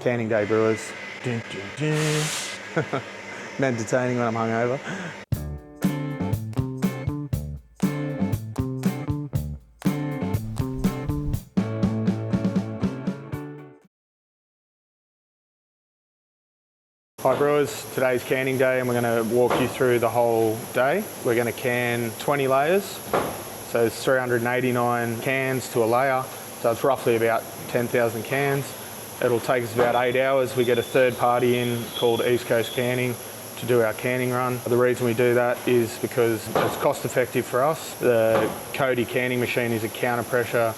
Canning day, brewers. Dun, dun, dun. Entertaining when I'm hungover. Hi brewers, today's canning day and we're going to walk you through the whole day. We're going to can 20 layers, so it's 389 cans to a layer, so it's roughly about 10,000 cans. It'll take us about 8 hours. We get a third party in called East Coast Canning to do our canning run. The reason we do that is because it's cost effective for us. The Cody canning machine is a counter pressure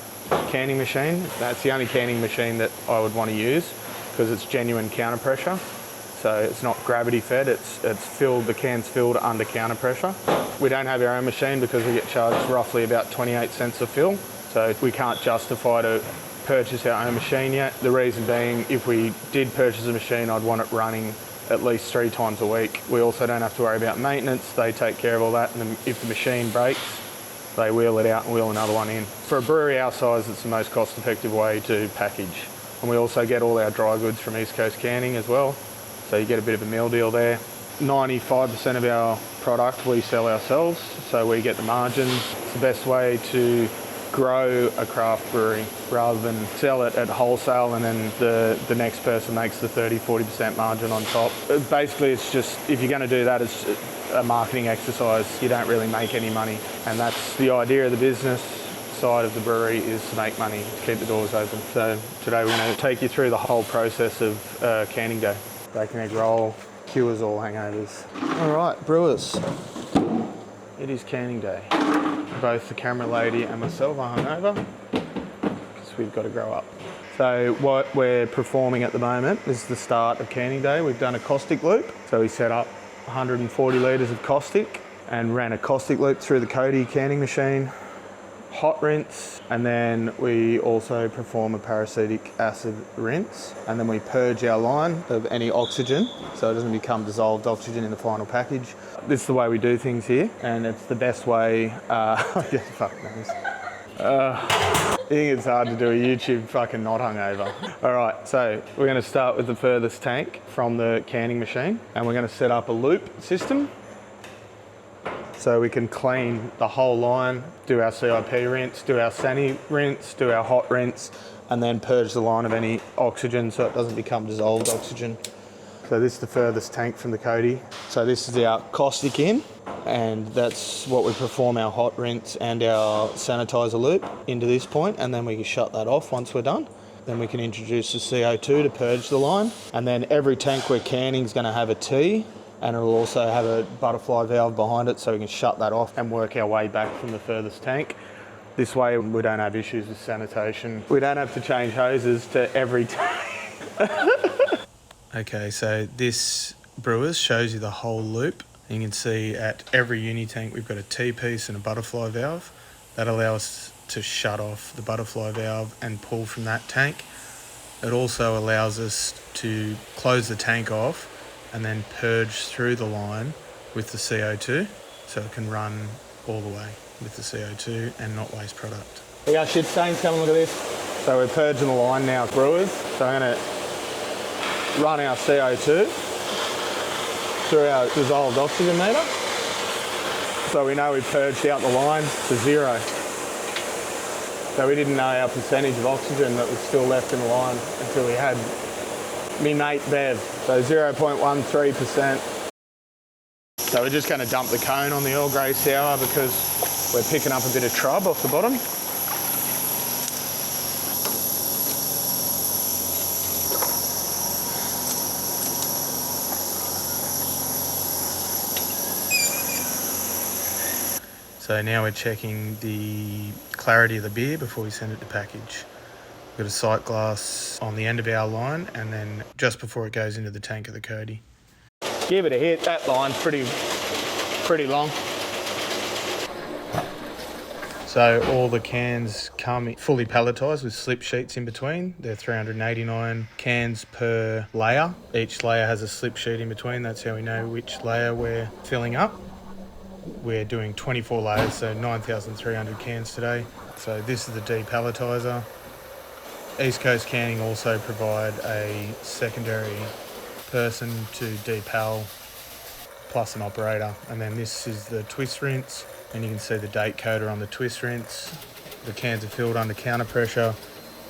canning machine. That's the only canning machine that I would want to use because it's genuine counter pressure. So it's not gravity fed, it's filled, the can's filled under counter pressure. We don't have our own machine because we get charged roughly about 28 cents a fill. So we can't justify to purchase our own machine yet. The reason being, if we did purchase a machine, I'd want it running at least 3 times a week. We also don't have to worry about maintenance. They take care of all that. And if the machine breaks, they wheel it out and wheel another one in. For a brewery our size, it's the most cost effective way to package. And we also get all our dry goods from East Coast Canning as well. So you get a bit of a meal deal there. 95% of our product we sell ourselves, so we get the margins. It's the best way to grow a craft brewery rather than sell it at wholesale and then the next person makes the 30-40% margin on top. Basically it's just, if you're going to do that, it's a marketing exercise. You don't really make any money, and that's the idea of the business side of the brewery, is to make money, to keep the doors open. So today we're going to take you through the whole process of canning day. Bacon egg roll cures all hangovers. All right, brewers, it is canning day. Both the camera lady and myself are hungover because we've got to grow up. So what we're performing at the moment is the start of canning day. We've done a caustic loop. So we set up 140 litres of caustic and ran a caustic loop through the Cody canning machine, hot rinse, and then we also perform a peracetic acid rinse, and then we purge our line of any oxygen so it doesn't become dissolved oxygen in the final package. This is the way we do things here, and it's the best way. Fuck knows. I think it's hard to do a YouTube fucking not hungover. All right, so we're going to start with the furthest tank from the canning machine, and we're going to set up a loop system so we can clean the whole line, do our CIP rinse, do our sani rinse, do our hot rinse, and then purge the line of any oxygen so it doesn't become dissolved oxygen. So this is the furthest tank from the Cody. So this is our caustic in, and that's what we perform our hot rinse and our sanitizer loop into this point, and then we can shut that off once we're done. Then we can introduce the CO2 to purge the line, and then every tank we're canning is going to have a T, and it'll also have a butterfly valve behind it so we can shut that off and work our way back from the furthest tank. This way we don't have issues with sanitation. We don't have to change hoses to every tank. Okay, so this, brewers, shows you the whole loop. You can see at every uni tank we've got a T-piece and a butterfly valve. That allows us to shut off the butterfly valve and pull from that tank. It also allows us to close the tank off and then purge through the line with the CO2, so it can run all the way with the CO2 and not waste product. We got shit stains coming, look at this. So we're purging the line now, brewers. So I'm going to run our CO2 through our dissolved oxygen meter. So we know we've purged out the line to 0. So we didn't know our percentage of oxygen that was still left in the line until we had me mate Bev, so 0.13%. So we're just going to dump the cone on the Earl Grey Sour because we're picking up a bit of trub off the bottom. So now we're checking the clarity of the beer before we send it to package. We've got a sight glass on the end of our line and then just before it goes into the tank of the Cody. Give it a hit, that line's pretty long. So all the cans come fully palletised with slip sheets in between. They're 389 cans per layer. Each layer has a slip sheet in between. That's how we know which layer we're filling up. We're doing 24 layers, so 9,300 cans today. So this is the depalletizer. East Coast Canning also provide a secondary person to depal plus an operator. And then this is the twist rinse, and you can see the date coder on the twist rinse. The cans are filled under counter pressure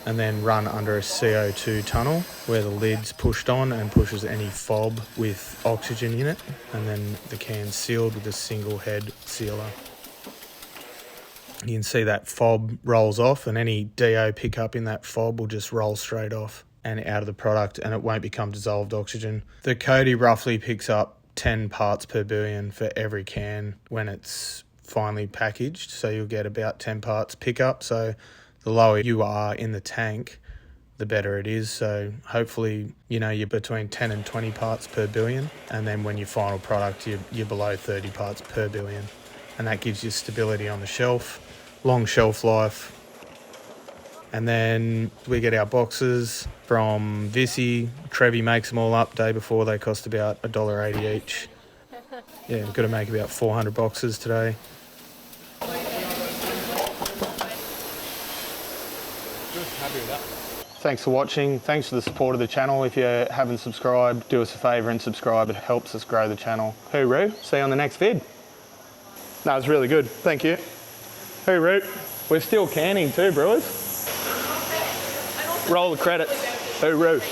and then run under a CO2 tunnel where the lid's pushed on and pushes any fob with oxygen in it, and then the can's sealed with a single head sealer. You can see that fob rolls off, and any DO pickup in that fob will just roll straight off and out of the product, and it won't become dissolved oxygen. The Cody roughly picks up 10 parts per billion for every can when it's finally packaged, so you'll get about 10 parts pickup. So the lower you are in the tank, the better it is. So hopefully, you're between 10 and 20 parts per billion, and then when your final product, you're below 30 parts per billion. And that gives you stability on the shelf, long shelf life. And then we get our boxes from Visi. Trevi makes them all up day before. They cost about $1.80 each. Yeah, we've got to make about 400 boxes today. Happy with that. Thanks for watching. Thanks for the support of the channel. If you haven't subscribed, do us a favour and subscribe. It helps us grow the channel. Hooroo. See you on the next vid. No, it's really good. Thank you. Hooroo. We're still canning too, brewers. Roll the credits. Hooroo.